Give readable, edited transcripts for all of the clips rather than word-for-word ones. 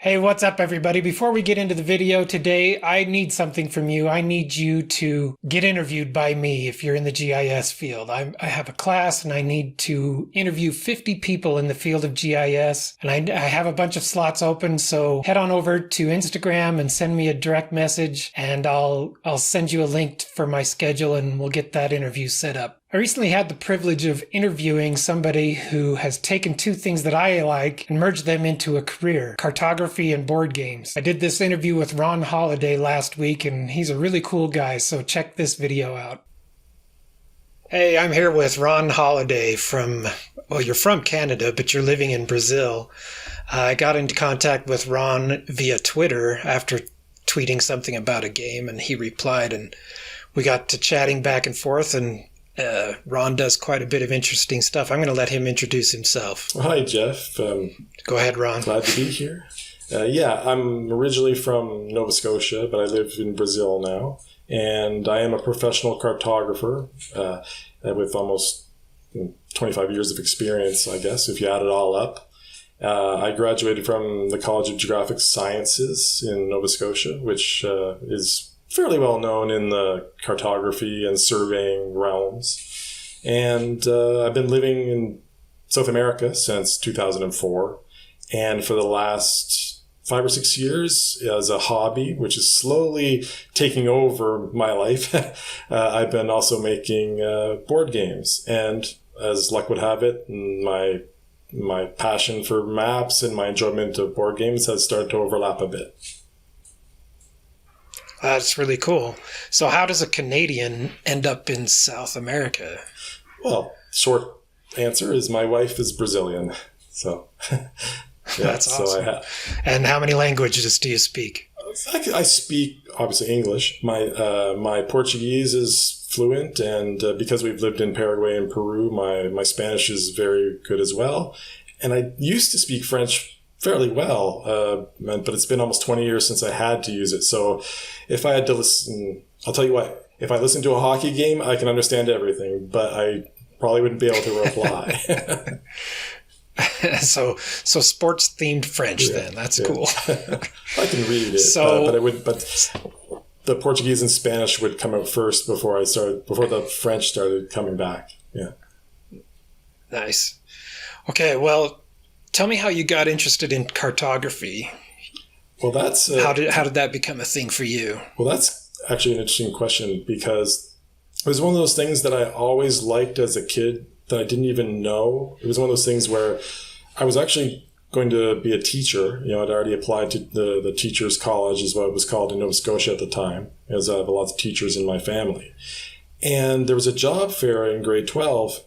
Hey, what's up, everybody? Before we get into the video today, I need something from you. I need you to get interviewed by me if you're in the GIS field. I have a class and I need to interview 50 people in the field of GIS, and I have a bunch of slots open, so head on over to Instagram and send me a direct message, and I'll send you a link for my schedule and we'll get that interview set up. I recently had the privilege of interviewing somebody who has taken two things that I like and merged them into a career: cartography and board games. I did this interview with Ron Halliday last week, and he's a really cool guy, so check this video out. Hey, I'm here with Ron Halliday well, you're from Canada, but you're living in Brazil. I got into contact with Ron via Twitter after tweeting something about a game, and he replied, and we got to chatting back and forth, and Ron does quite a bit of interesting stuff. I'm going to let him introduce himself. Well, hi, Jeff. Go ahead, Ron. Glad to be here. I'm originally from Nova Scotia, but I live in Brazil now. And I am a professional cartographer with almost 25 years of experience, I guess, if you add it all up. I graduated from the College of Geographic Sciences in Nova Scotia, which is fairly well known in the cartography and surveying realms. And I've been living in South America since 2004. And for the last 5 or 6 years, as a hobby, which is slowly taking over my life, I've been also making board games. And as luck would have it, my passion for maps and my enjoyment of board games has started to overlap a bit. That's really cool. So how does a Canadian end up in South America? Well, short answer is my wife is Brazilian. So that's awesome. And how many languages do you speak? I speak, obviously, English. My Portuguese is fluent, and because we've lived in Paraguay and Peru, my Spanish is very good as well. And I used to speak French fairly well, but it's been almost 20 years since I had to use it. So if I had to listen, I'll tell you what, if I listen to a hockey game, I can understand everything, but I probably wouldn't be able to reply. So sports themed French, then. That's cool. I can read it, but the Portuguese and Spanish would come out first before the French started coming back. Yeah. Nice. Okay. Well, tell me how you got interested in cartography. Well, that's how did that become a thing for you? Well, that's actually an interesting question, because it was one of those things that I always liked as a kid that I didn't even know. It was one of those things where I was actually going to be a teacher. I'd already applied to the Teachers College, is what it was called, in Nova Scotia at the time, as I have lots of teachers in my family. And there was a job fair in grade 12,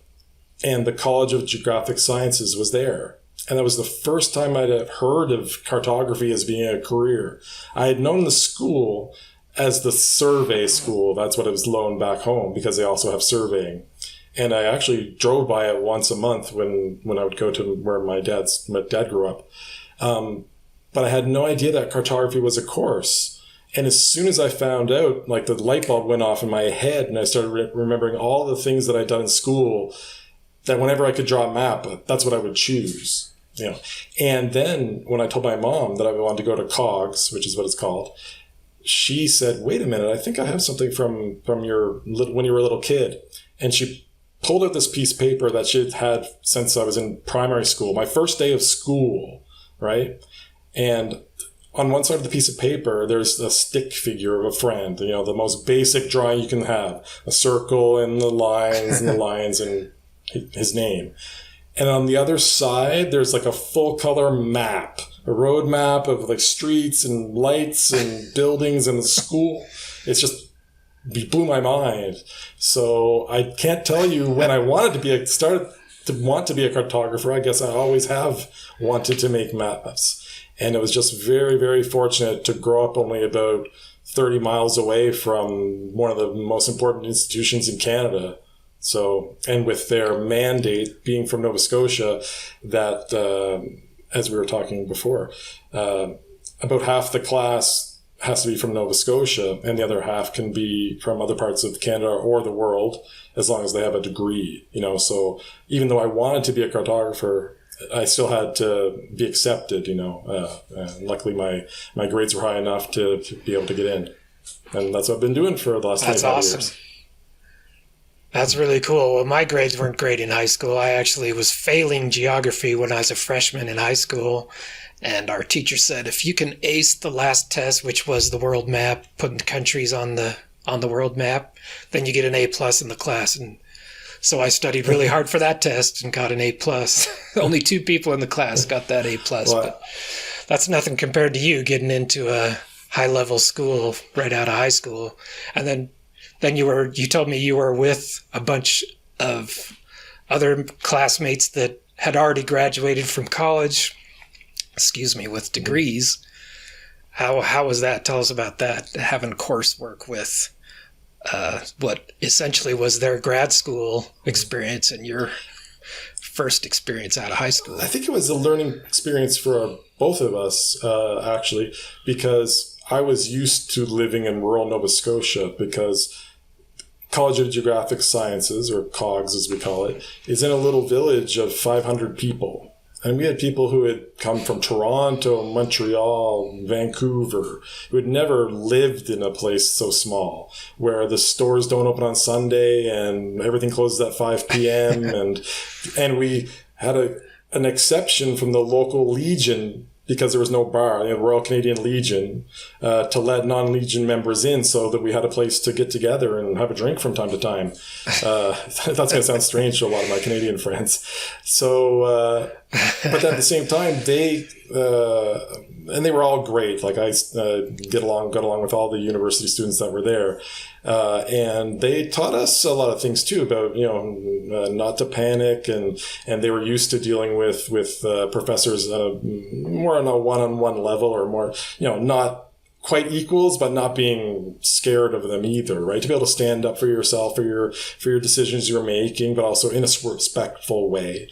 and the College of Geographic Sciences was there. And that was the first time I'd have heard of cartography as being a career. I had known the school as the survey school. That's what it was known back home, because they also have surveying. And I actually drove by it once a month when I would go to where my dad grew up. But I had no idea that cartography was a course. And as soon as I found out, like, the light bulb went off in my head, and I started remembering all the things that I'd done in school, that whenever I could draw a map, that's what I would choose. And then when I told my mom that I wanted to go to COGS, which is what it's called, she said, "Wait a minute, I think I have something from when you were a little kid." And she pulled out this piece of paper that she had since I was in primary school, my first day of school, right? And on one side of the piece of paper, there's a stick figure of a friend, the most basic drawing you can have, a circle and the lines and the lines and his name. And on the other side, there's like a full color map, a road map of like streets and lights and buildings and the school. It blew my mind. So I can't tell you when I wanted to started to want to be a cartographer. I guess I always have wanted to make maps. And it was just very, very fortunate to grow up only about 30 miles away from one of the most important institutions in Canada. So, and with their mandate being from Nova Scotia, that, as we were talking before, about half the class has to be from Nova Scotia, and the other half can be from other parts of Canada or the world, as long as they have a degree, So even though I wanted to be a cartographer, I still had to be accepted, and luckily my grades were high enough to be able to get in. And that's what I've been doing for the last 25 years. That's really cool. Well, my grades weren't great in high school. I actually was failing geography when I was a freshman in high school. And our teacher said, if you can ace the last test, which was the world map, putting countries on the world map, then you get an A+ in the class. And so I studied really hard for that test and got an A+. Only 2 people in the class got that A+. But that's nothing compared to you getting into a high-level school right out of high school. And then you told me you were with a bunch of other classmates that had already graduated from college, with degrees. How was that? Tell us about that, having coursework with what essentially was their grad school experience and your first experience out of high school. I think it was a learning experience for both of us, actually, because I was used to living in rural Nova Scotia, because College of Geographic Sciences, or COGS as we call it, is in a little village of 500 people. And we had people who had come from Toronto, Montreal, Vancouver, who had never lived in a place so small, where the stores don't open on Sunday and everything closes at 5 p.m. and we had an exception from the local Legion, because there was no bar, the Royal Canadian Legion, to let non-Legion members in, so that we had a place to get together and have a drink from time to time. That's going to sound strange to a lot of my Canadian friends. So, but at the same time, they were all great. Like I got along with all the university students that were there. And they taught us a lot of things too about, not to panic, and they were used to dealing with professors more on a one-on-one level, or more, not quite equals, but not being scared of them either, right? To be able to stand up for yourself, for your decisions you're making, but also in a respectful way.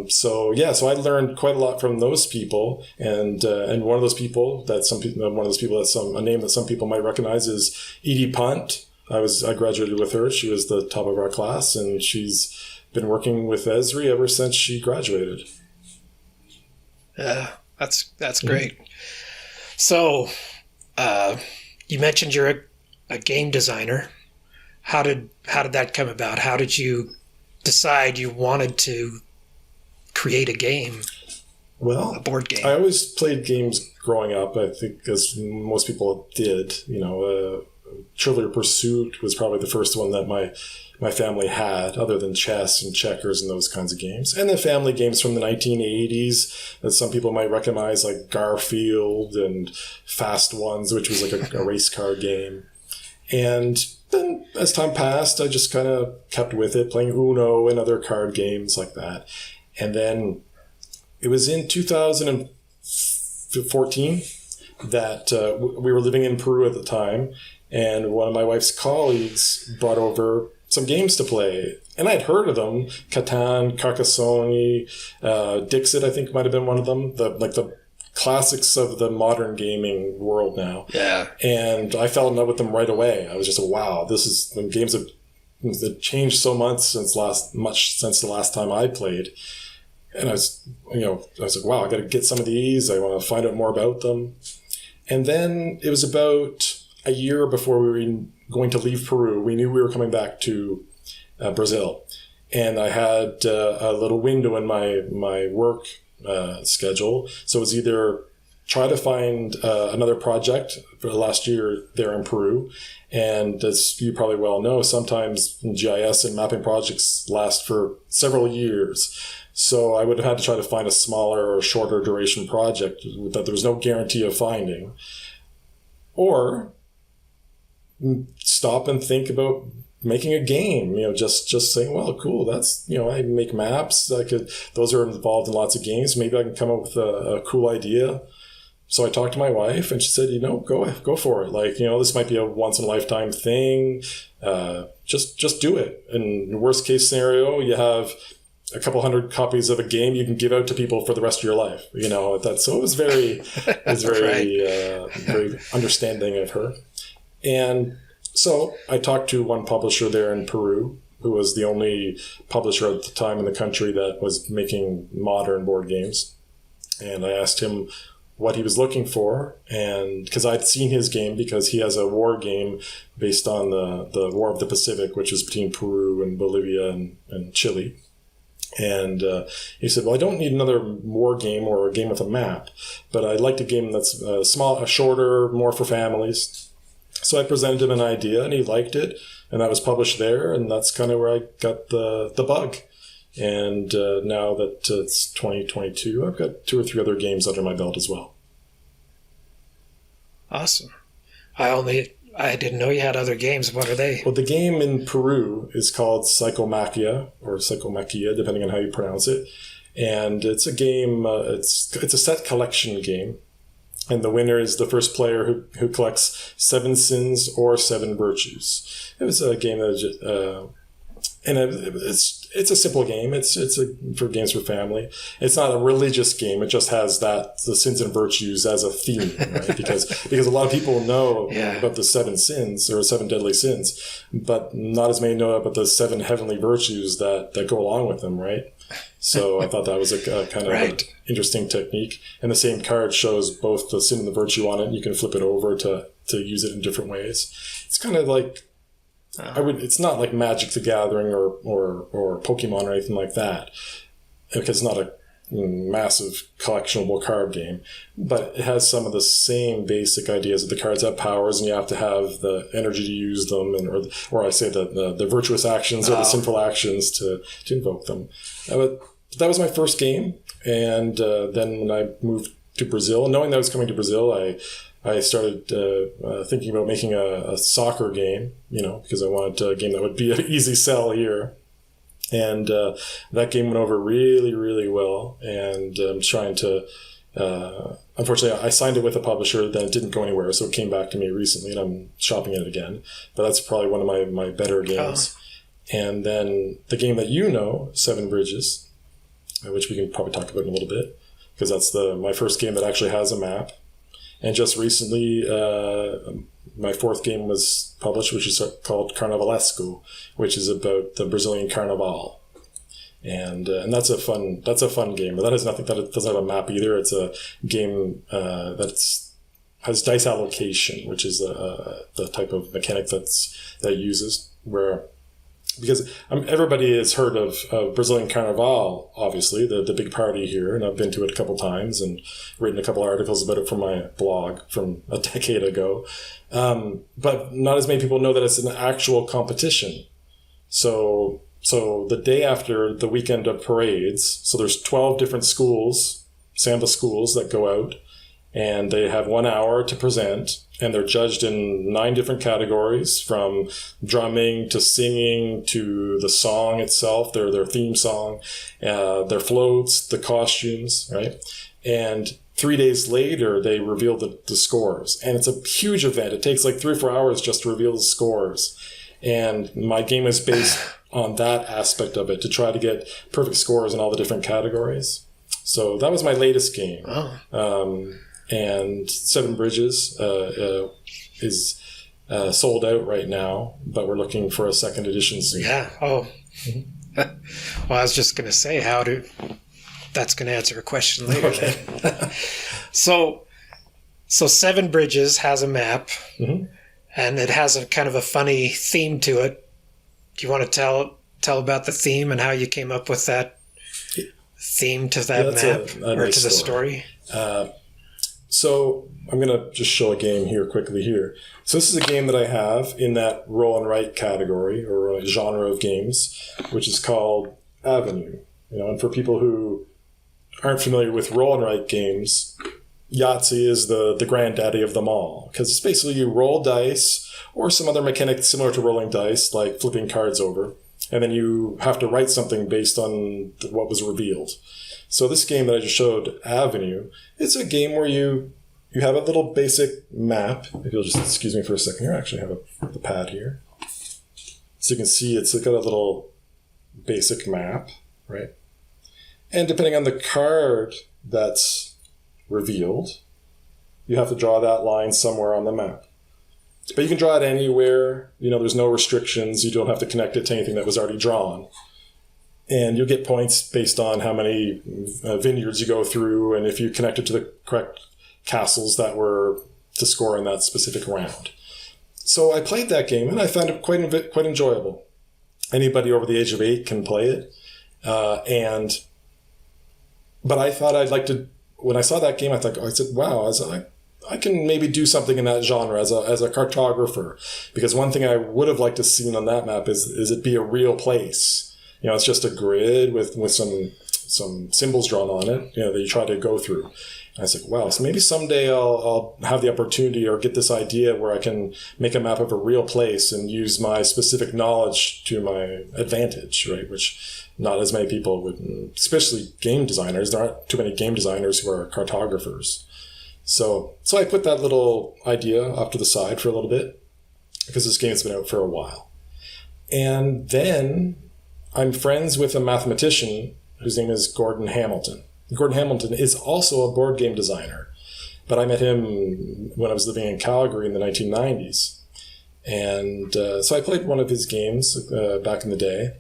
So I learned quite a lot from those people, and one of those people a name that some people might recognize is Edie Punt. I graduated with her. She was the top of our class, and she's been working with Esri ever since she graduated. Yeah, that's great. So, you mentioned you're a game designer. How did that come about? How did you decide you wanted to create a game? Well, a board game. I always played games growing up, I think, as most people did. Trivial Pursuit was probably the first one that my family had, other than chess and checkers and those kinds of games. And then family games from the 1980s that some people might recognize, like Garfield and Fast Ones, which was like a race car game. And then as time passed, I just kind of kept with it, playing Uno and other card games like that. And then it was in 2014 that we were living in Peru at the time, and one of my wife's colleagues brought over some games to play. And I'd heard of them: Catan, Carcassonne, Dixit, I think might have been one of them. The classics of the modern gaming world now. Yeah. And I fell in love with them right away. I was just, wow, the games have changed so much since the last time I played. And I was like, wow, I got to get some of these. I want to find out more about them. And then it was about a year before we were going to leave Peru. We knew we were coming back to Brazil. And I had a little window in my work schedule. So it was either try to find another project for the last year there in Peru. And as you probably well know, sometimes GIS and mapping projects last for several years. So I would have had to try to find a smaller or shorter duration project that there was no guarantee of finding. Or stop and think about making a game, just saying, well, cool, that's, I make maps. Those are involved in lots of games. Maybe I can come up with a cool idea. So I talked to my wife, and she said, go for it. This might be a once in a lifetime thing. Just do it. And worst case scenario, you have a couple hundred copies of a game you can give out to people for the rest of your life. So it was very very understanding of her. And so I talked to one publisher there in Peru who was the only publisher at the time in the country that was making modern board games. And I asked him what he was looking for, and because I'd seen his game, because he has a war game based on the War of the Pacific, which is between Peru and Bolivia and Chile. And he said, well, I don't need another war game or a game with a map, but I'd like a game that's shorter, more for families. So I presented him an idea, and he liked it, and that was published there, and that's kind of where I got the bug. And now that it's 2022, I've got 2 or 3 other games under my belt as well. Awesome. I didn't know you had other games. What are they? Well, the game in Peru is called Psychomachia, or Psychomachia, depending on how you pronounce it. And it's a game, it's a set collection game. And the winner is the first player who collects 7 sins or 7 virtues. It was a game that it's a simple game. It's for games for family. It's not a religious game. It just has the sins and virtues as a theme, right? Because a lot of people know about the 7 sins or 7 deadly sins, but not as many know about the 7 heavenly virtues that go along with them, right? So I thought that was a kind of an interesting technique. And the same card shows both the sin and the virtue on it. And you can flip it over to use it in different ways. It's kind of like it's not like Magic the Gathering or Pokemon or anything like that, because it's not a massive collectionable card game, but it has some of the same basic ideas that the cards have powers, and you have to have the energy to use them, or I say the virtuous actions or the sinful actions to invoke them. That was my first game, and then when I moved to Brazil, knowing that I was coming to Brazil, I started thinking about making a soccer game, because I wanted a game that would be an easy sell here. And that game went over really, really well. And I'm trying to, unfortunately, I signed it with a publisher, then it didn't go anywhere. So it came back to me recently, and I'm shopping it again. But that's probably one of my better games. And then the game that 7 Bridges, which we can probably talk about in a little bit, because that's my first game that actually has a map. And just recently, my 4th game was published, which is called Carnavalesco, which is about the Brazilian Carnival. And that's a fun game. But that doesn't have a map either. It's a game has dice allocation, which is the type of mechanic that uses because everybody has heard of Brazilian Carnival, obviously, the big party here, and I've been to it a couple times and written a couple articles about it for my blog from a decade ago. But not as many people know that it's an actual competition. So the day after the weekend of parades, so there's 12 different schools, samba schools, that go out, and they have 1 hour to present, and they're judged in 9 different categories, from drumming to singing to the song itself, their theme song, their floats, the costumes, right? And 3 days later, they reveal the scores. And it's a huge event. It takes like 3 or 4 hours just to reveal the scores. And my game is based on that aspect of it, to try to get perfect scores in all the different categories. So that was my latest game. And 7 Bridges is sold out right now, but we're looking for a second edition soon. Yeah. Oh. Well, I was just going to say that's going to answer a question later. Okay. So 7 Bridges has a map, and it has a kind of a funny theme to it. Do you want to tell about the theme and how you came up with that theme to that map or to the story? So I'm going to just show a game here quickly here. So this is a game that I have in that roll and write category, or a genre of games, which is called Avenue. And for people who aren't familiar with roll and write games, Yahtzee is the granddaddy of them all, because it's basically you roll dice or some other mechanic similar to rolling dice, like flipping cards over, and then you have to write something based on what was revealed. So this game that I just showed, Avenue, it's a game where you have a little basic map. If you'll just excuse me for a second here, I actually have the pad here. So you can see it's got a little basic map, right? And depending on the card that's revealed, you have to draw that line somewhere on the map. But you can draw it anywhere. There's no restrictions. You don't have to connect it to anything that was already drawn. And you'll get points based on how many vineyards you go through and if you connect it to the correct castles that were to score in that specific round. So I played that game and I found it quite enjoyable. Anybody over the age of 8 can play it. But I thought I'd like to, when I saw that game, I said, wow, I can maybe do something in that genre as a cartographer. Because one thing I would have liked to see on that map is it be a real place. It's just a grid with some symbols drawn on it, that you try to go through. And I was like, wow, so maybe someday I'll have the opportunity or get this idea where I can make a map of a real place and use my specific knowledge to my advantage, right? Which not as many people would, especially game designers. There aren't too many game designers who are cartographers. So I put that little idea off to the side for a little bit because this game's been out for a while. And then I'm friends with a mathematician whose name is Gordon Hamilton. Gordon Hamilton is also a board game designer, but I met him when I was living in Calgary in the 1990s. And so I played one of his games back in the day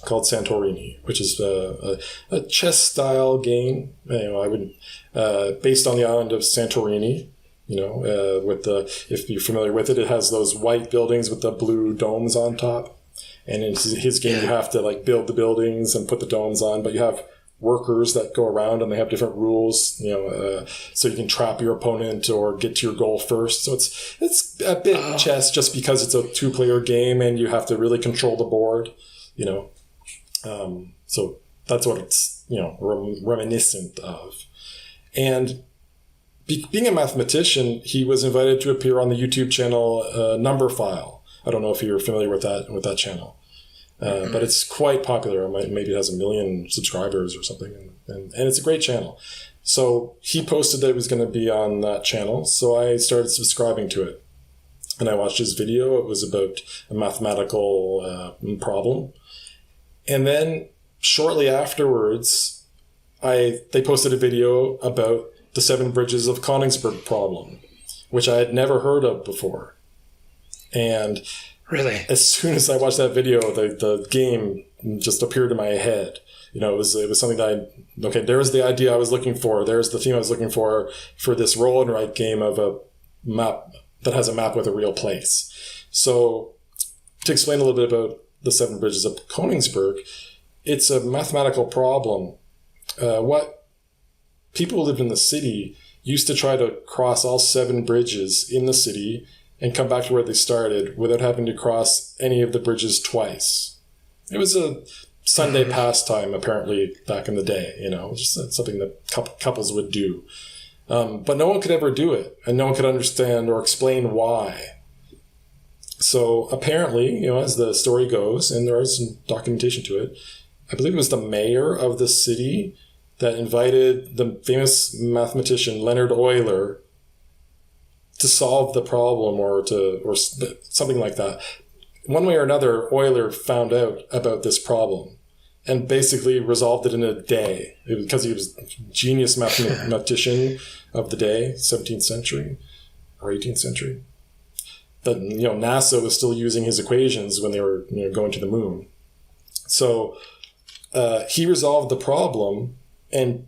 called Santorini, which is a chess-style game. Based on the island of Santorini. If you're familiar with it, it has those white buildings with the blue domes on top. And in his game, you have to build the buildings and put the domes on, but you have workers that go around and they have different rules, so you can trap your opponent or get to your goal first. So it's a bit chess just because it's a 2-player game and you have to really control the board, so that's what it's, reminiscent of. And being a mathematician, he was invited to appear on the YouTube channel Numberphile. I don't know if you're familiar with that channel. But it's quite popular. Maybe it has 1 million subscribers or something. And it's a great channel. So he posted that it was going to be on that channel. So I started subscribing to it. And I watched his video. It was about a mathematical problem. And then shortly afterwards, they posted a video about the 7 bridges of Konigsberg problem, which I had never heard of before. And really, as soon as I watched that video, the game just appeared in my head. It was something that there's the idea I was looking for. There's the theme I was looking for this roll and write game of a map that has a map with a real place. So to explain a little bit about the 7 bridges of Konigsberg, it's a mathematical problem. What people who lived in the city used to try to cross all 7 bridges in the city and come back to where they started without having to cross any of the bridges twice. It was a Sunday pastime, apparently, back in the day, just something that couples would do. But no one could ever do it, and no one could understand or explain why. So apparently, as the story goes, and there is some documentation to it, I believe it was the mayor of the city that invited the famous mathematician Leonard Euler to solve the problem or something like that. One way or another, Euler found out about this problem and basically resolved it in a day because he was a genius mathematician of the day, 17th century or 18th century. But, NASA was still using his equations when they were going to the moon. So he resolved the problem and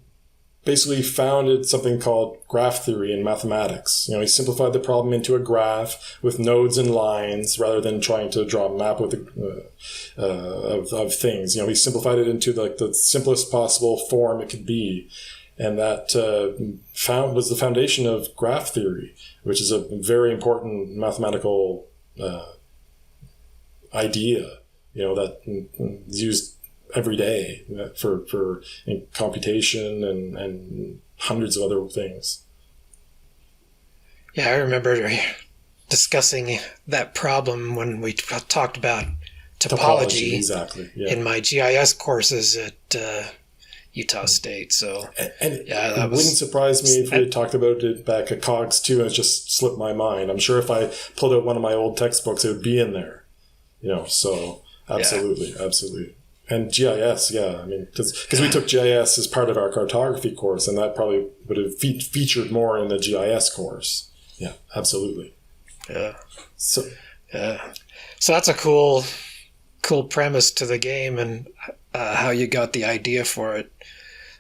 basically founded something called graph theory in mathematics. He simplified the problem into a graph with nodes and lines rather than trying to draw a map with of things. He simplified it into the simplest possible form it could be. And that was the foundation of graph theory, which is a very important mathematical idea, that is used every day for computation and hundreds of other things. Yeah, I remember discussing that problem when we talked about topology exactly. Yeah. in my GIS courses at Utah State. So, and it wouldn't surprise me if we had talked about it back at Cogs too, and it just slipped my mind. I'm sure if I pulled out one of my old textbooks, it would be in there. So absolutely. And GIS, yeah. Because we took GIS as part of our cartography course, and that probably would have featured more in the GIS course. Yeah, absolutely. Yeah. So Yeah. So that's a cool premise to the game, and how you got the idea for it.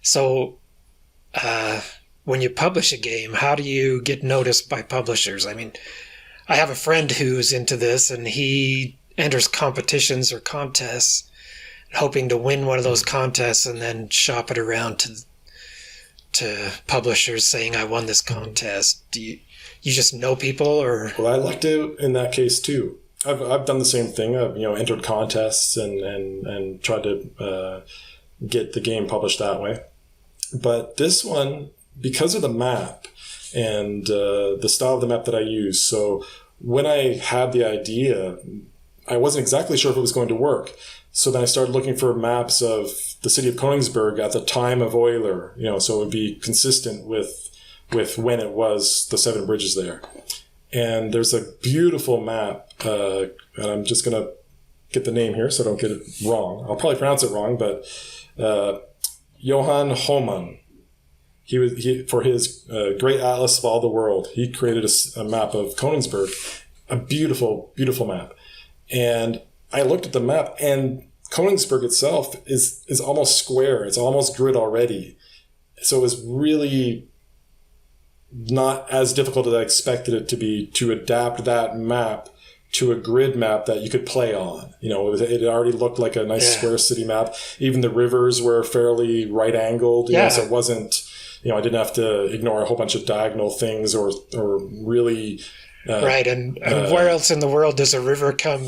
So, when you publish a game, how do you get noticed by publishers? I mean, I have a friend who's into this, and he enters competitions or contests, hoping to win one of those contests and then shop it around to publishers saying, I won this contest. Do you just know people, or? Well, I liked it in that case too. I've done the same thing. I've entered contests and tried to get the game published that way. But this one, because of the map and the style of the map that I use, so when I had the idea, I wasn't exactly sure if it was going to work. So then I started looking for maps of the city of Konigsberg at the time of Euler, so it would be consistent with when it was the 7 bridges there. And there's a beautiful map, and I'm just going to get the name here so I don't get it wrong. I'll probably pronounce it wrong, but Johann Hohmann. He for his Great Atlas of All the World, he created a map of Konigsberg, a beautiful, beautiful map. And I looked at the map, and Konigsberg itself is almost square. It's almost grid already. So it was really not as difficult as I expected it to be to adapt that map to a grid map that you could play on. It already looked like a nice square city map. Even the rivers were fairly right angled. So it wasn't, I didn't have to ignore a whole bunch of diagonal things or really. Right. And where else in the world does a river come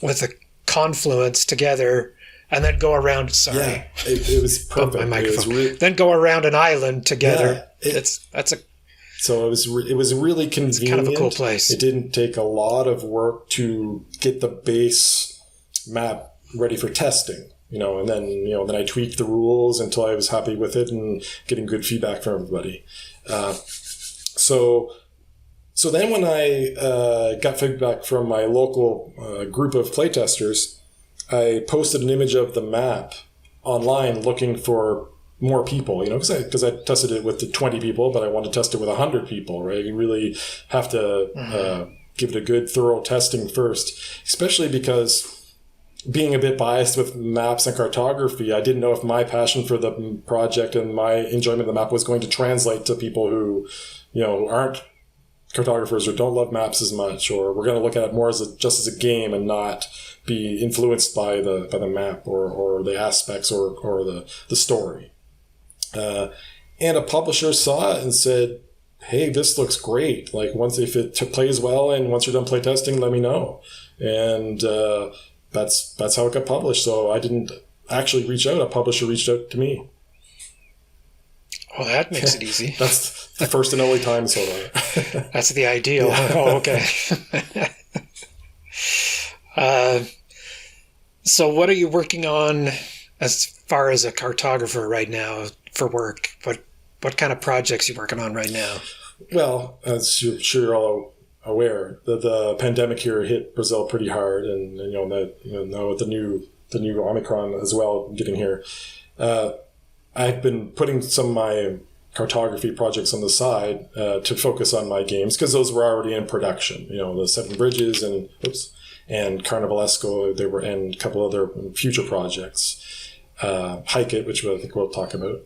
with a confluence together and then go around? Sorry. Yeah, it was perfect. My microphone. Then go around an island together. Yeah, So it was really convenient. It's kind of a cool place. It didn't take a lot of work to get the base map ready for testing, and then I tweaked the rules until I was happy with it and getting good feedback from everybody. So then when I got feedback from my local group of playtesters, I posted an image of the map online looking for more people, because I tested it with the 20 people, but I wanted to test it with 100 people, right? You really have to give it a good, thorough testing first, especially because being a bit biased with maps and cartography, I didn't know if my passion for the project and my enjoyment of the map was going to translate to people who, aren't cartographers or don't love maps as much, or we're going to look at it more just as a game and not be influenced by the map or the aspects or the story. And a publisher saw it and said, hey, this looks great. Like, if it plays well and once you're done playtesting, let me know. And that's how it got published. So I didn't actually reach out. A publisher reached out to me. Well, that makes it easy. That's the first and only time so far. That's the ideal. Yeah. Oh, okay. So what are you working on as far as a cartographer right now for work? What kind of projects are you working on right now? Well, as you're sure you're all aware, the pandemic here hit Brazil pretty hard, and now with the new Omicron as well getting here. I've been putting some of my cartography projects on the side to focus on my games because those were already in production. The 7 Bridges and Carnivalesco, and a couple other future projects. Hike It, which I think we'll talk about.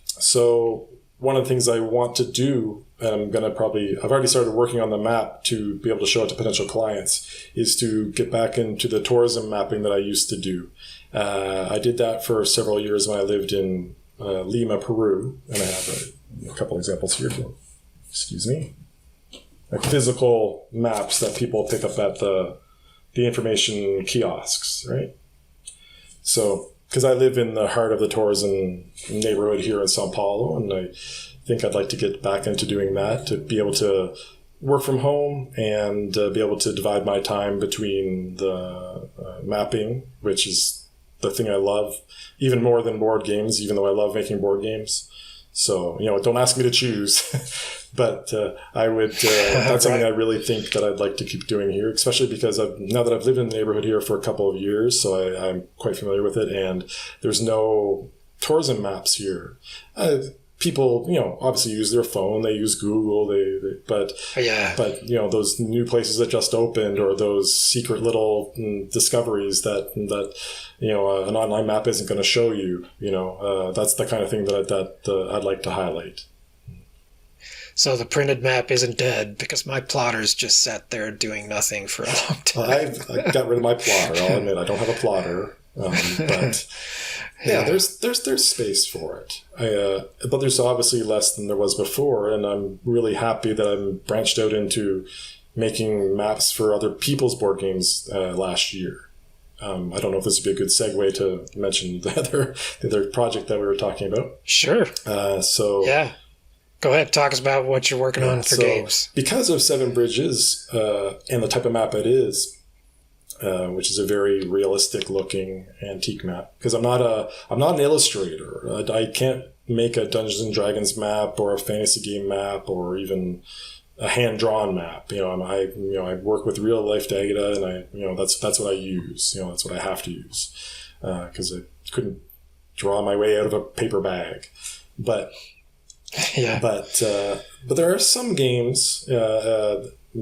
So one of the things I want to do, and I've already started working on the map to be able to show it to potential clients, is to get back into the tourism mapping that I used to do. I did that for several years when I lived in Lima, Peru, and I have a couple examples here. Excuse me. Like physical maps that people pick up at the information kiosks, right? So, because I live in the heart of the tourism neighborhood here in Sao Paulo, and I think I'd like to get back into doing that, to be able to work from home and be able to divide my time between the mapping, which is the thing I love, even more than board games, even though I love making board games. So, don't ask me to choose, but I would, that's something I really think that I'd like to keep doing here, especially because now that I've lived in the neighborhood here for a couple of years, so I'm quite familiar with it, and there's no tourism maps here. people, obviously use their phone, they use Google, but those new places that just opened, or those secret little discoveries that an online map isn't going to show you, that's the kind of thing that I'd like to highlight. So the printed map isn't dead because my plotter's just sat there doing nothing for a long time. I got rid of my plotter. I'll admit I don't have a plotter, but there's space for it. But there's obviously less than there was before, and I'm really happy that I'm branched out into making maps for other people's board games last year. I don't know if this would be a good segue to mention the other project that we were talking about. Sure. Go ahead, talk us about what you're working on for games. Because of Seven Bridges and the type of map it is, which is a very realistic looking antique map, because I'm not an illustrator. I can't make a Dungeons and Dragons map or a fantasy game map or even a hand drawn map. I work with real life data, and that's what I use. That's what I have to use, because I couldn't draw my way out of a paper bag, but. Yeah. But there are some games,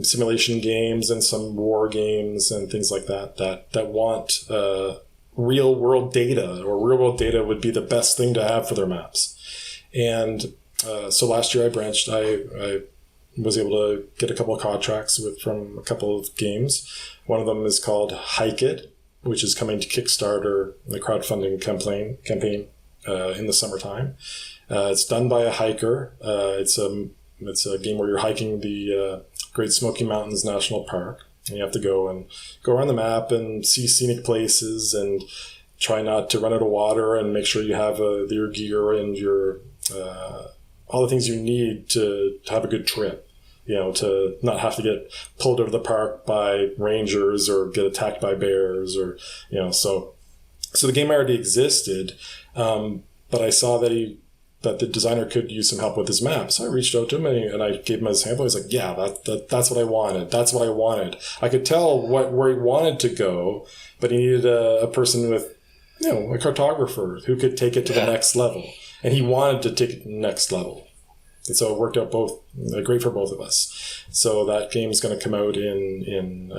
simulation games and some war games and things like that want real world data, or real world data would be the best thing to have for their maps. And so last year I was able to get a couple of contracts from a couple of games. One of them is called Hike It, which is coming to Kickstarter, the crowdfunding campaign in the summertime. It's done by a hiker. It's a game where you're hiking the Great Smoky Mountains National Park, and you have to go around the map and see scenic places and try not to run out of water, and make sure you have your gear and your all the things you need to have a good trip. To not have to get pulled out of the park by rangers or get attacked by bears, or so the game already existed, but I saw that the designer could use some help with his map. So I reached out to him and I gave him his sample. He's like, yeah, that's what I wanted. That's what I wanted. I could tell where he wanted to go, but he needed a person with, a cartographer who could take it to the next level. And he wanted to take it to the next level. And so it worked out great for both of us. So that game's going to come out in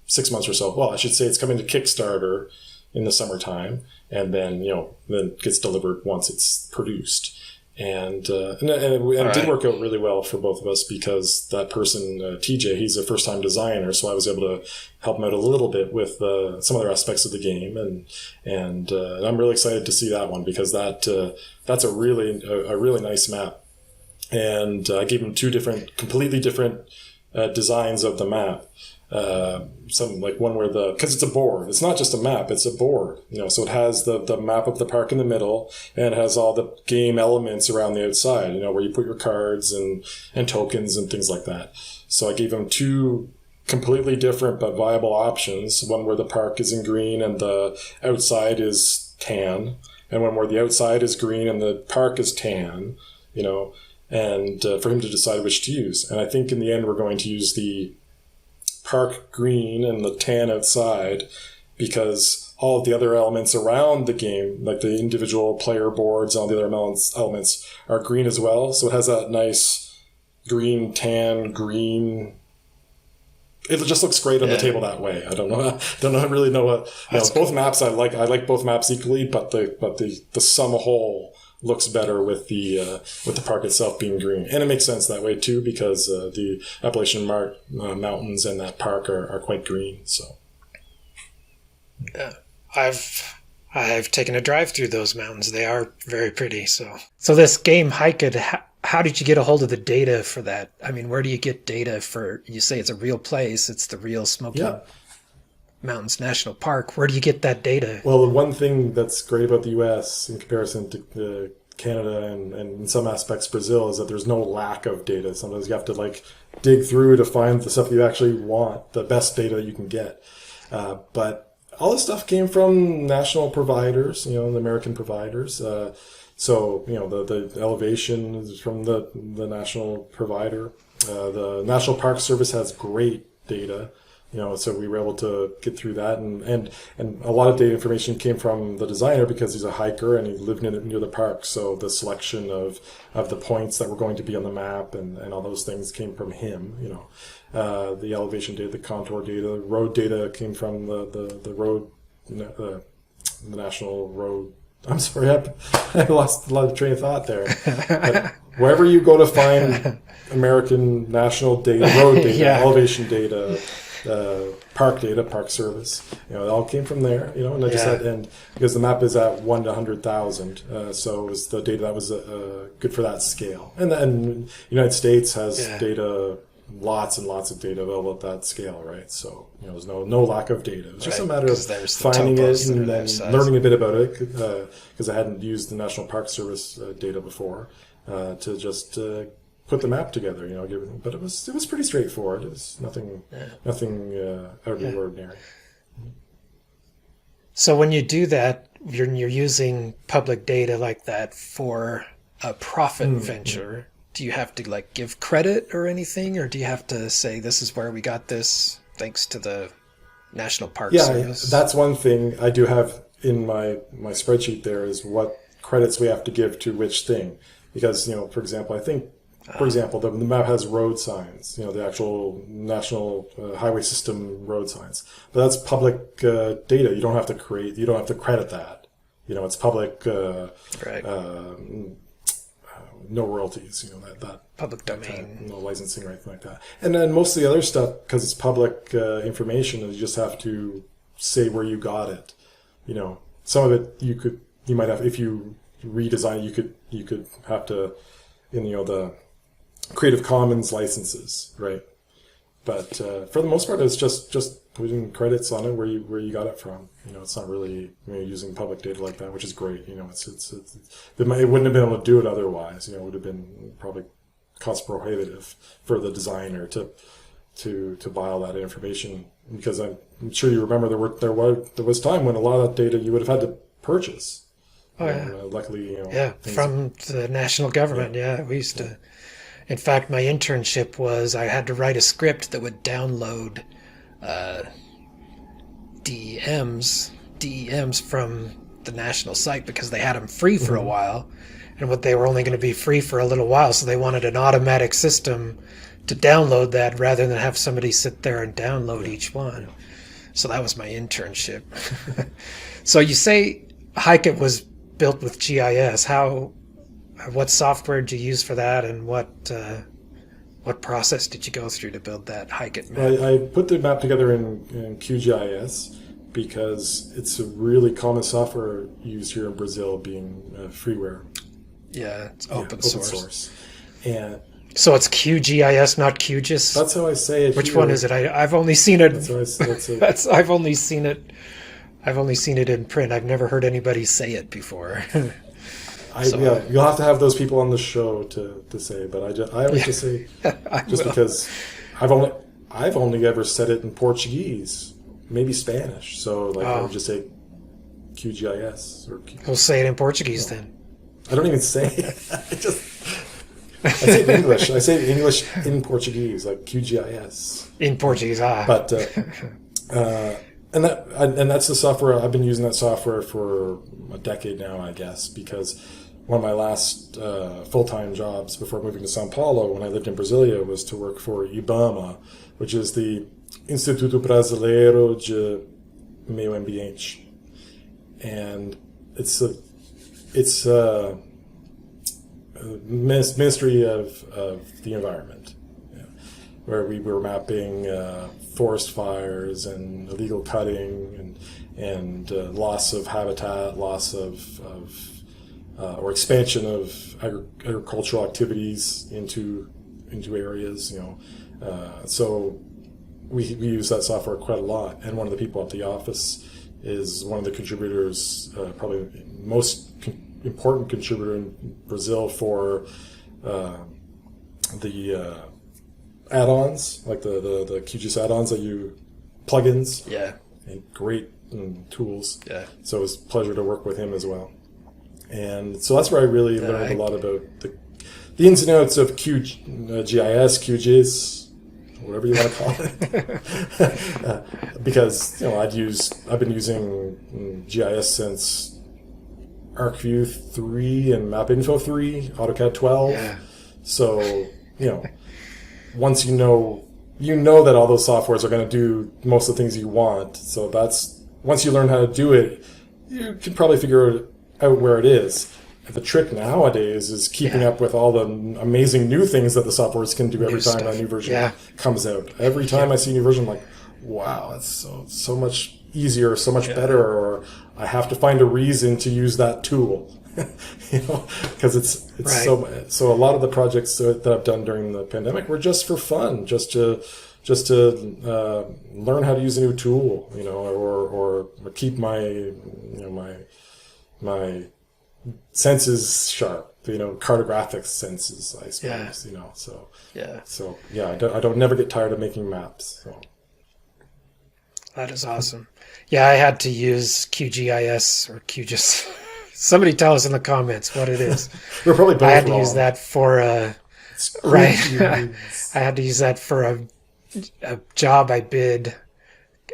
6 months or so. Well, I should say it's coming to Kickstarter in the summertime, and then then gets delivered once it's produced, and it did work out really well for both of us, because that person TJ, he's a first time designer, so I was able to help him out a little bit with some other aspects of the game, and I'm really excited to see that one, because that's a really nice map, and I gave him two completely different designs of the map. Some like one where because it's a board, it's not just a map, it's a board, so it has the map of the park in the middle, and it has all the game elements around the outside, where you put your cards and tokens and things like that. So I gave him two completely different but viable options, one where the park is in green and the outside is tan, and one where the outside is green and the park is tan, and for him to decide which to use. And I think in the end we're going to use the park green and the tan outside, because all of the other elements around the game, like the individual player boards and all the other elements are green as well. So it has that nice green, tan, green. It just looks great on the table that way. I don't really know what, both maps I like both maps equally, but the sum whole looks better with the park itself being green, and it makes sense that way too, because the Appalachian Mountains and that park are quite green. So, yeah, I've taken a drive through those mountains. They are very pretty. So this game Hike It, how did you get a hold of the data for that? I mean, where do you get data for? You say it's a real place. It's the real Smoky Mountains National Park. Where do you get that data? Well, the one thing that's great about the U.S. in comparison to Canada and in some aspects Brazil is that there's no lack of data. Sometimes you have to dig through to find the stuff you actually want, the best data you can get. But all this stuff came from national providers, the American providers. So the elevation is from the national provider. The National Park Service has great data. So we were able to get through that, and a lot of data information came from the designer because he's a hiker and he lived near the park. So the selection of the points that were going to be on the map and all those things came from him. The elevation data, the contour data, road data came from the road, the national road. I'm sorry, I lost a lot of train of thought there. But wherever you go to find American national data, road data, elevation data, park service, it all came from there, and I just had, and because the map is at 1 to 100,000, so it was the data that was good for that scale. And then United States has data, lots and lots of data available at that scale, right? So there's no lack of data. It was just a matter of finding it and then learning a bit about it, because I hadn't used the National Park Service data before, to just put the map together, but it was pretty straightforward. It was nothing out of the ordinary. So when you do that, you're using public data like that for a profit venture. Do you have to give credit or anything, or do you have to say this is where we got this thanks to the National Park Service? Yeah, that's one thing I do have in my spreadsheet. There is what credits we have to give to which thing, because for example, the map has road signs, the actual national highway system road signs, but that's public data. You don't have to credit that. It's public. No royalties, that public domain, no licensing or anything like that. And then most of the other stuff, because it's public information, you just have to say where you got it. Some of it you might have, if you redesign, you could have to, the Creative Commons licenses, right? But for the most part, it's just putting credits on it where you got it from. It's not really using public data like that, which is great. It wouldn't have been able to do it otherwise. It would have been probably cost prohibitive for the designer to buy all that information, because I'm sure you remember there was time when a lot of that data you would have had to purchase. Luckily, from the national government. We used to. In fact, my internship was I had to write a script that would download DEMs from the national site, because they had them free for a while, and they were only going to be free for a little while, so they wanted an automatic system to download that rather than have somebody sit there and download each one. So that was my internship. So you say Hike-It was built with GIS. What software did you use for that, and what process did you go through to build that Hike-It map? I put the map together in QGIS because it's a really common software used here in Brazil, being freeware. Yeah, it's open source. And so it's QGIS, not QGIS? That's how I say it. Which one is it? I've only seen it. I've only seen it in print. I've never heard anybody say it before. You'll have to have those people on the show to say, but I always just say because I've only ever said it in Portuguese, maybe Spanish. So I would just say QGIS or. We'll say it in Portuguese then. I don't even say it. I say it in English. I say English in Portuguese, like QGIS. In Portuguese, But and that's the software. I've been using that software for a decade now, I guess, because one of my last full-time jobs before moving to Sao Paulo, when I lived in Brasilia, was to work for IBAMA, which is the Instituto Brasileiro de Meio Ambiente, and it's a Ministry of the Environment, where we were mapping forest fires and illegal cutting and loss of habitat, loss of or expansion of agricultural activities into areas. So we use that software quite a lot. And one of the people at the office is one of the contributors, probably most important contributor in Brazil for the add-ons, like the QGIS add-ons that you plugins. Yeah. And great tools. Yeah. So it was a pleasure to work with him as well. And so that's where I really learned a lot about the ins and outs of GIS, QGIS, whatever you want to call it. Because, I've been using GIS since ArcView 3 and MapInfo 3, AutoCAD 12. Yeah. So, once you know that all those softwares are going to do most of the things you want. So once you learn how to do it, you can probably figure out where it is. The trick nowadays is keeping up with all the amazing new things that the softwares can do every time a new version comes out. Every time I see a new version, I'm like, wow, that's so much easier, so much better, or I have to find a reason to use that tool. Because it's right. So a lot of the projects that I've done during the pandemic were just for fun, just to learn how to use a new tool, or keep my my senses sharp, cartographic senses, I suppose, So I don't never get tired of making maps. So that is awesome. Yeah, I had to use QGIS or QGIS. Somebody tell us in the comments what it is. We're probably both I had wrong. to use that for I had to use that for a job I bid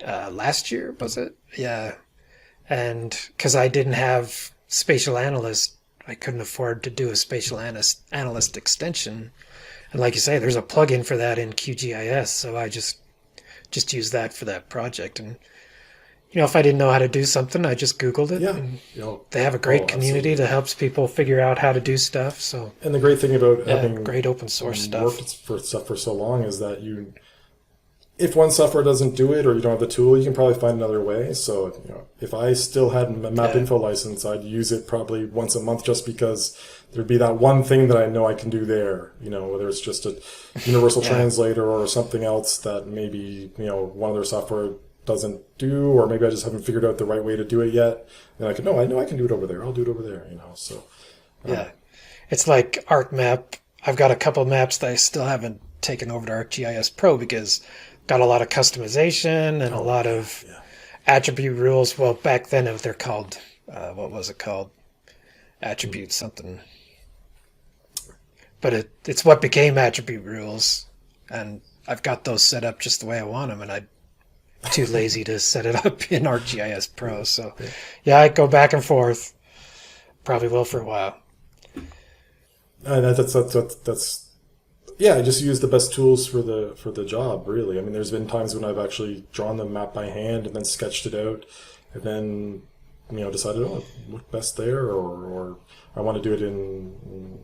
last year, was it? Yeah. And because I didn't have spatial analyst, I couldn't afford to do a spatial analyst extension. And like you say, there's a plugin for that in QGIS, so I just used that for that project. And if I didn't know how to do something, I just Googled it. Yeah. They have a great community that helps people figure out how to do stuff. So, and the great thing about having great open source stuff for so long is that if one software doesn't do it or you don't have the tool, you can probably find another way. So, if I still had a MapInfo license, I'd use it probably once a month just because there'd be that one thing that I know I can do there, whether it's just a universal translator or something else that maybe, one of their software doesn't do, or maybe I just haven't figured out the right way to do it yet. And I know I can do it over there. I'll do it over there, So, it's like ArcMap. I've got a couple of maps that I still haven't taken over to ArcGIS Pro because got a lot of customization and a lot of attribute rules. Well, back then they're called, what was it called? Attribute something. But it's what became attribute rules. And I've got those set up just the way I want them. And I'm too lazy to set it up in ArcGIS Pro. So, I go back and forth. Probably will for a while. That's I just use the best tools for the job, really. I mean, there's been times when I've actually drawn the map by hand and then sketched it out, and then decided, look best there, or I want to do it in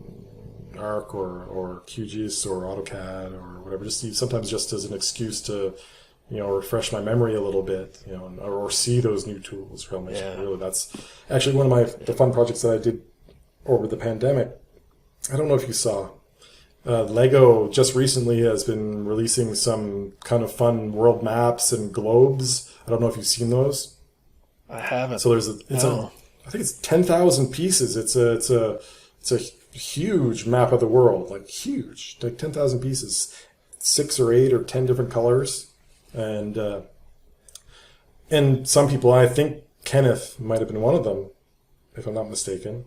Arc or QGIS or AutoCAD or whatever. Sometimes just as an excuse to refresh my memory a little bit, or see those new tools. Really, that's actually one of the fun projects that I did over the pandemic. I don't know if you saw. Lego just recently has been releasing some kind of fun world maps and globes. I don't know if you've seen those. I haven't. So I think it's 10,000 pieces. It's a huge map of the world, like huge, like 10,000 pieces, 6 or 8 or 10 different colors, and some people, I think Kenneth might have been one of them, if I'm not mistaken.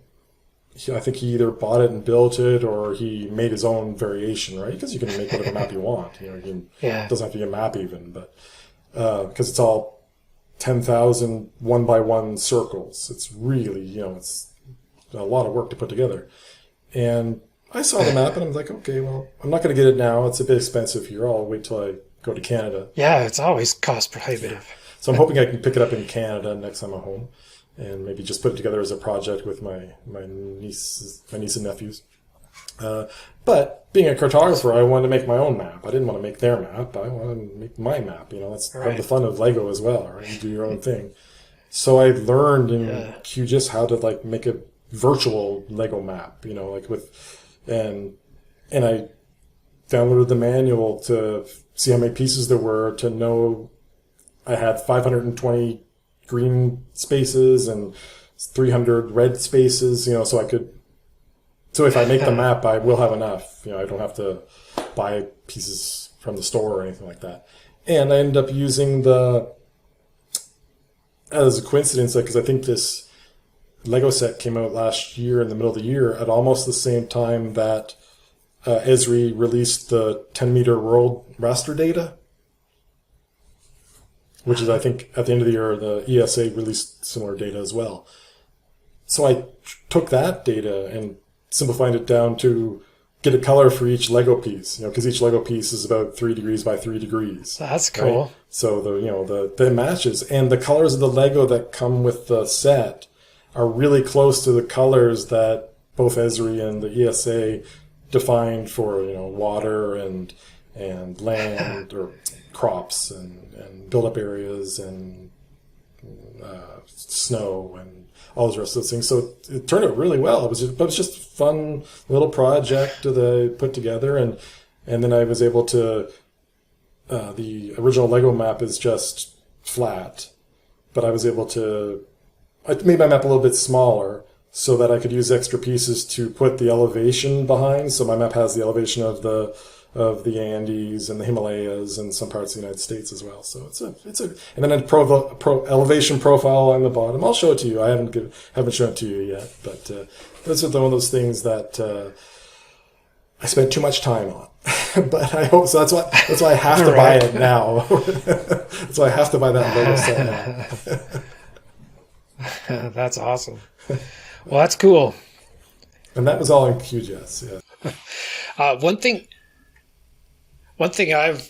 I think he either bought it and built it, or he made his own variation, right? Because you can make whatever map you want. It doesn't have to be a map even, but because it's all 10,000 one-by-one circles. It's really, it's a lot of work to put together. And I saw the map and I'm like, okay, well, I'm not going to get it now. It's a bit expensive here. I'll wait till I go to Canada. Yeah, it's always cost prohibitive. So I'm hoping I can pick it up in Canada next time I'm home, and maybe just put it together as a project with my niece and nephews. But being a cartographer, I wanted to make my own map. I didn't want to make their map. I wanted to make my map. That's part of the fun of Lego as well, right? You do your own thing. So I learned in QGIS how to make a virtual Lego map. And I downloaded the manual to see how many pieces there were, to know I had 520 green spaces and 300 red spaces, so I could, so if I make the map, I will have enough, I don't have to buy pieces from the store or anything like that. And I ended up using as a coincidence, because I think this Lego set came out last year in the middle of the year at almost the same time that Esri released the 10-meter world raster data, which is, I think, at the end of the year, the ESA released similar data as well. So I took that data and simplified it down to get a color for each Lego piece, because each Lego piece is about 3 degrees by 3 degrees. That's cool. Right? So the matches and the colors of the Lego that come with the set are really close to the colors that both Esri and the ESA defined for water and land or crops and build-up areas and snow and all those rest of those things. So it turned out really well. It was just a fun little project that I put together, and then I was able to. The original Lego map is just flat, but I was able to. I made my map a little bit smaller so that I could use extra pieces to put the elevation behind. So my map has the elevation of the Andes and the Himalayas and some parts of the United States as well. So it's a and then a pro elevation profile on the bottom. I'll show it to you. I haven't shown it to you yet, but those are one of those things that I spent too much time on. But I hope so. That's why I have to buy it now. That's why I have to buy that Lego set now. That's awesome. Well, that's cool. And that was all in QGIS. Yeah. One thing I've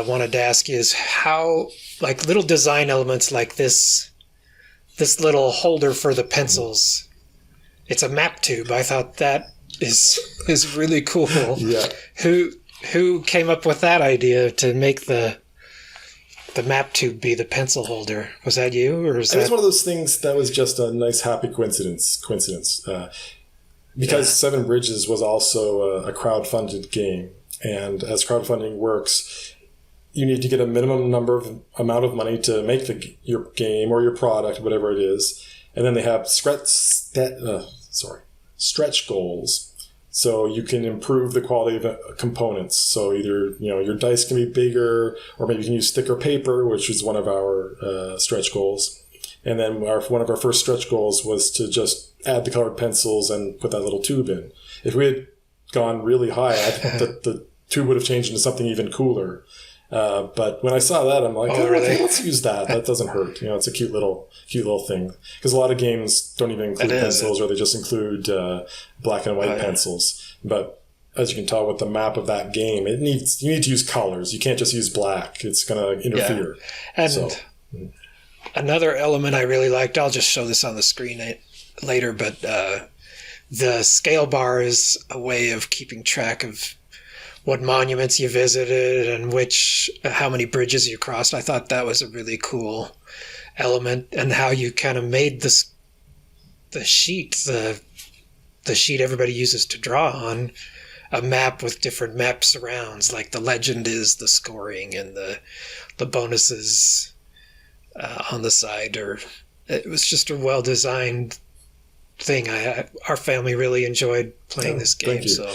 wanted to ask you is how, like, little design elements like this little holder for the pencils. It's a map tube. I thought that is really cool. Yeah. Who came up with that idea to make the map tube be the pencil holder? Was that you, or is that? It was one of those things that was just a nice, happy coincidence. Because Seven Bridges was also a crowd-funded game, and as crowdfunding works, you need to get a minimum amount of money to make your game or your product, whatever it is, and then they have stretch goals. So you can improve the quality of components. So either your dice can be bigger, or maybe you can use thicker paper, which is one of our stretch goals. And then one of our first stretch goals was to just add the colored pencils and put that little tube in. If we had gone really high, I think that the tube would have changed into something even cooler. But when I saw that, I'm like, really? Okay, let's use that. That doesn't hurt. It's a cute little thing. Because a lot of games don't even include pencils, or they just include black and white pencils. But as you can tell with the map of that game, you need to use colors. You can't just use black. It's going to interfere. Yeah. And another element I really liked, I'll just show this on the screen later, but the scale bar is a way of keeping track of what monuments you visited and how many bridges you crossed. I thought that was a really cool element, and how you kind of made the sheet, the sheet everybody uses to draw on, a map with different map surrounds, like the legend is the scoring and the bonuses on the side. Or it was just a well-designed thing. Our family really enjoyed playing this game, so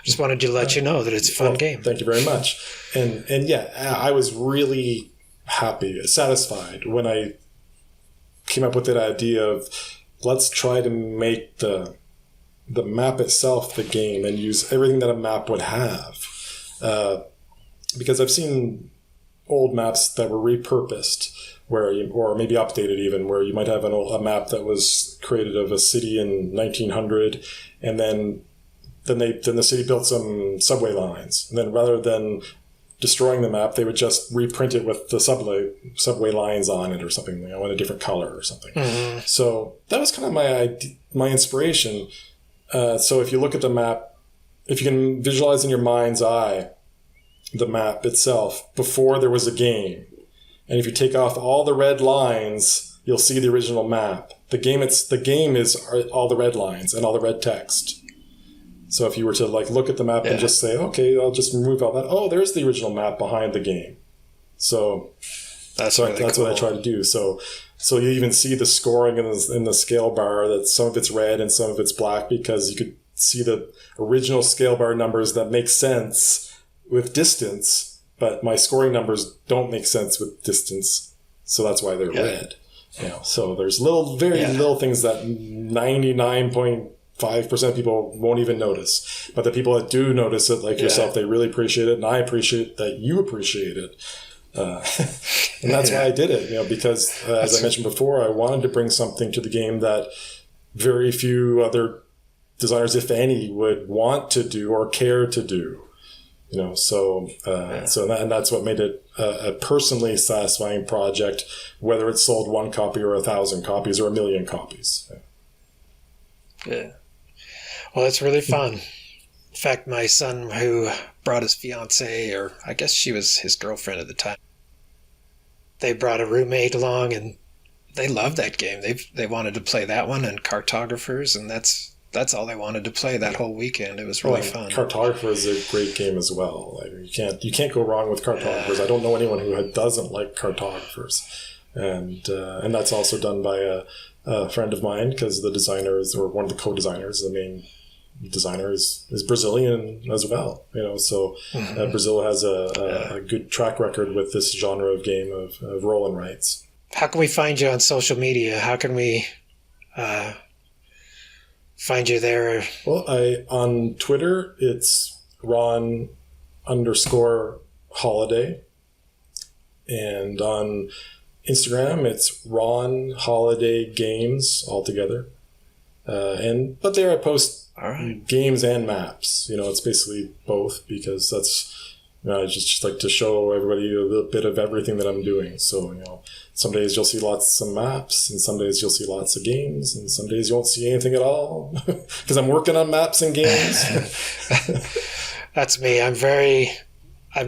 just wanted to let you know that it's a fun game. Thank you very much. And yeah, I was really happy, satisfied when I came up with that idea of let's try to make the map itself the game and use everything that a map would have. Because I've seen old maps that were repurposed, or maybe updated even, where you might have a map that was created of a city in 1900, and then the city built some subway lines. And then rather than destroying the map, they would just reprint it with the subway lines on it or something, in a different color or something. Mm-hmm. So that was kind of my inspiration. So if you look at the map, if you can visualize in your mind's eye the map itself before there was a game, and if you take off all the red lines, you'll see the original map. The game is all the red lines and all the red text. So if you were to look at the map and just say, okay, I'll just remove all that. Oh, there's the original map behind the game. So that's what I try to do. So you even see the scoring in the scale bar, that some of it's red and some of it's black, because you could see the original scale bar numbers that make sense with distance, but my scoring numbers don't make sense with distance. So that's why they're red. So there's very little things that 99.5% 5% of people won't even notice. But the people that do notice it, like yourself, they really appreciate it. And I appreciate that you appreciate it. And that's why I did it, because as I mentioned before, I wanted to bring something to the game that very few other designers, if any, would want to do or care to do. So that's what made it a personally satisfying project, whether it sold 1 copy or 1,000 copies or 1 million copies. Yeah. Well, it's really fun. In fact, my son, who brought his fiance, or I guess she was his girlfriend at the time, they brought a roommate along, and they loved that game. They wanted to play that one and Cartographers, and that's all they wanted to play that whole weekend. It was really fun. Cartographer is a great game as well. You can't go wrong with Cartographers. I don't know anyone who doesn't like Cartographers, and that's also done by a friend of mine, because the designers, or one of the co-designers, the main designer is Brazilian as well. So Brazil has a good track record with this genre of game of roll and writes. How can we find you on social media? How can we find you there? Well, on Twitter, it's Ron _Halliday. And on Instagram, it's Ron Halliday Games altogether. But there I post games and maps. It's basically both, because that's, I just like to show everybody a little bit of everything that I'm doing. So, some days you'll see lots of maps, and some days you'll see lots of games, and some days you won't see anything at all, because I'm working on maps and games. That's me. I'm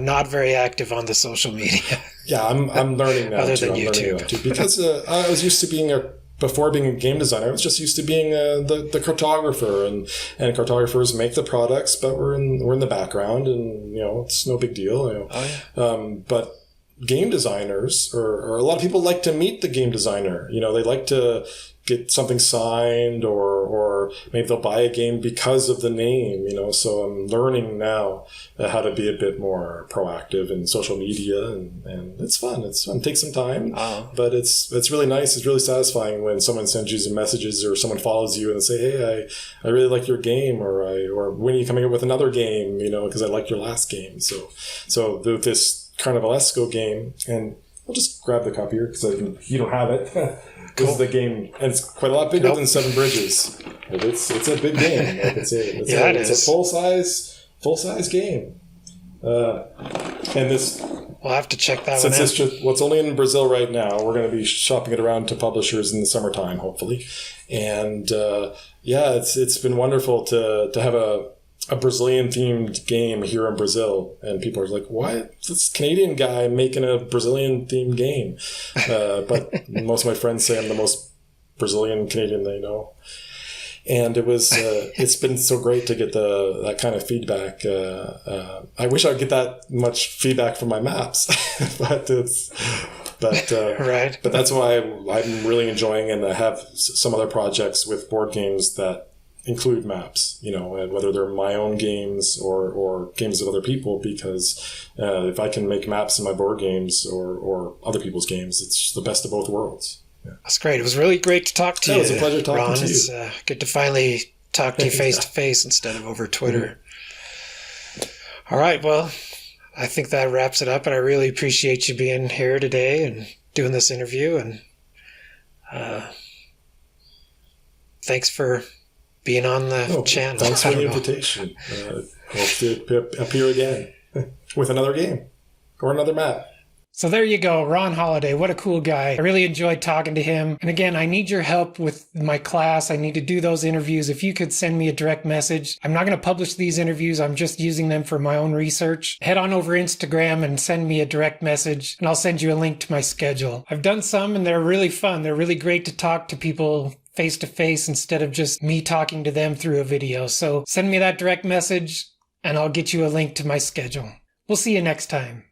not very active on the social media. Yeah, I'm learning now. Other too. than I'm YouTube. learning now too, because I was used to before being a game designer, I was just used to being the cartographer, and cartographers make the products, but we're in the background, and it's no big deal. But game designers, or a lot of people like to meet the game designer. They like to get something signed, or maybe they'll buy a game because of the name. So I'm learning now how to be a bit more proactive in social media, and it's fun. It's fun. It takes some time, but it's really nice. It's really satisfying when someone sends you some messages, or someone follows you and say, "Hey, I really like your game," or when are you coming up with another game? Because I liked your last game. So this Carnivalesco game, and I'll just grab the copy here because you don't have it. This is the game, and it's quite a lot bigger than Seven Bridges. It's a big game. It's a full size game. And this, we'll have to check that since one out. It's only in Brazil right now, we're going to be shopping it around to publishers in the summertime, hopefully. And it's been wonderful to have a Brazilian themed game here in Brazil, and people are like, "Why this Canadian guy making a Brazilian themed game?" But most of my friends say I'm the most Brazilian Canadian they know, and it's been so great to get that kind of feedback. I wish I could get that much feedback from my maps, but right. But that's why I'm really enjoying, and I have some other projects with board games that include maps, and whether they're my own games or games of other people, because if I can make maps in my board games or other people's games, it's the best of both worlds. Yeah. That's great. It was really great to talk to you. It was a pleasure talking Ron. to you. It's good to finally talk to you face to face instead of over Twitter. Mm-hmm. All right. Well, I think that wraps it up, and I really appreciate you being here today and doing this interview, and thanks for being on the channel. Thanks for the invitation. Hope to appear again with another game or another map. So there you go, Ron Halliday. What a cool guy. I really enjoyed talking to him. And again, I need your help with my class. I need to do those interviews. If you could send me a direct message. I'm not going to publish these interviews. I'm just using them for my own research. Head on over Instagram and send me a direct message, and I'll send you a link to my schedule. I've done some, and they're really fun. They're really great to talk to people face to face instead of just me talking to them through a video. So send me that direct message, and I'll get you a link to my schedule. We'll see you next time.